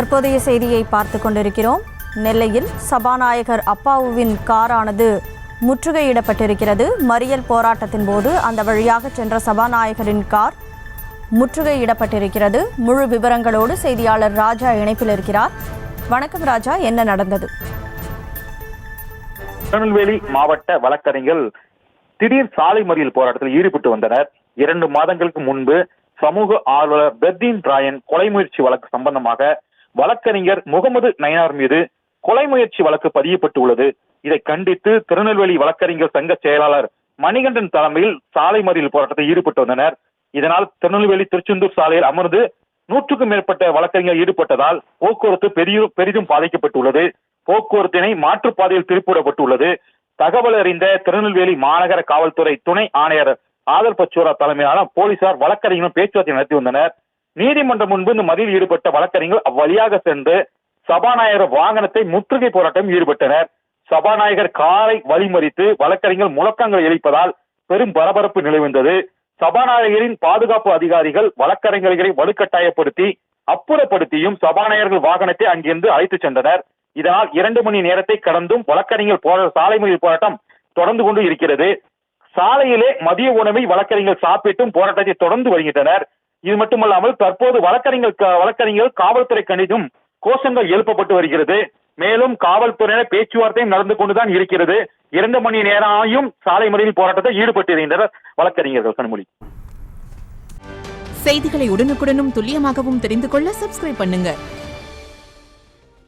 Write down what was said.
தற்போதைய செய்தியை பார்த்து கொண்டிருக்கிறோம். நெல்லையில் சபாநாயகர் அப்பாவுவின் காரானது முற்றுகையிடப்பட்டிருக்கிறது. மறியல் போராட்டத்தின் போது அந்த வழியாக சென்ற சபாநாயகரின் கார் முற்றுகையிடப்பட்டிருக்கிறது. முழு விவரங்களோடு செய்தியாளர் ராஜா இணைப்பில் இருக்கிறார். வணக்கம் ராஜா, என்ன நடந்தது? திருநெல்வேலி மாவட்ட வழக்கறிஞர்கள் திடீர் சாலை மறியல் போராட்டத்தில் ஈடுபட்டு வந்தனர். 2 மாதங்களுக்கு முன்பு சமூக ஆர்வலர் பெர்தீன் ராயன் கொலை முயற்சி வழக்கு சம்பந்தமாக வழக்கறிஞர் முகமது நயினார் மீது கொலை முயற்சி வழக்கு பதியப்பட்டுள்ளது. இதை கண்டித்து திருநெல்வேலி வழக்கறிஞர் சங்க செயலாளர் மணிகண்டன் தலைமையில் சாலை மறியல் போராட்டத்தில் ஈடுபட்டு வந்தனர். இதனால் திருநெல்வேலி திருச்செந்தூர் சாலையில் அமர்ந்து 100க்கும் மேற்பட்ட வழக்கறிஞர் ஈடுபட்டதால் போக்குவரத்து பெரிதும் பாதிக்கப்பட்டுள்ளது. போக்குவரத்தினை மாற்றுப்பாதையில் திருப்பிவிடப்பட்டுள்ளது. தகவல் அறிந்த திருநெல்வேலி மாநகர காவல்துறை துணை ஆணையர் ஆதர் பச்சோரா தலைமையிலான போலீசார் வழக்கறிஞர்கள் பேச்சுவார்த்தை நடத்தி வந்தனர். நீதிமன்றம் முன்பு இந்த மறியலில் ஈடுபட்ட வழக்கறிஞர்கள் அவ்வழியாக சென்று சபாநாயகர் வாகனத்தை முற்றுகை போராட்டம் ஈடுபட்டனர். சபாநாயகர் காரை வழிமறித்து வழக்கறிஞர்கள் முழக்கங்கள் எழுப்பதால் பெரும் பரபரப்பு நிலவிந்தது. சபாநாயகரின் பாதுகாப்பு அதிகாரிகள் வழக்கறிஞர்களை வலுக்கட்டாயப்படுத்தி அப்புறப்படுத்தியும் சபாநாயகர்கள் வாகனத்தை அங்கிருந்து அழைத்து சென்றனர். இதனால் 2 மணி நேரத்தை கடந்தும் வழக்கறிஞர் சாலை மறியல் போராட்டம் தொடர்ந்து கொண்டு இருக்கிறது. சாலையிலே மதிய உணவை வழக்கறிஞர்கள் சாப்பிட்டும் போராட்டத்தை தொடர்ந்து வருகின்றனர். இது மட்டுமல்லாமல் தற்போது வழக்கறிஞர்கள் காவல்துறை கண்டித்தும் கோஷங்கள் எழுப்பப்பட்டு வருகிறது. மேலும் காவல்துறையினர் பேச்சுவார்த்தையும் நடந்து கொண்டுதான் இருக்கிறது. 2 மணி நேரமாயும் சாலை மறியல் போராட்டத்தில் ஈடுபட்டு இருக்கின்றனர் வழக்கறிஞர்கள். கண்மொழி. செய்திகளை உடனுக்குடனும் துல்லியமாகவும் தெரிந்து கொள்ள சப்ஸ்கிரைப் பண்ணுங்க.